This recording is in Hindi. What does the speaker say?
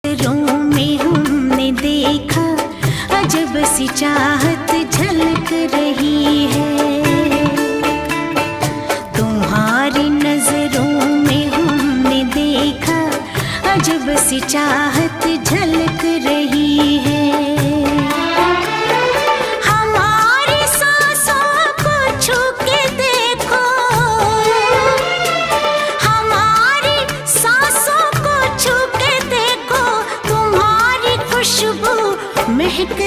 नजरों में हमने देखा, अजब सी चाहत झलक रही है। तुम्हारी नजरों में हमने देखा, अजब सी चाहत झलक रही है। महक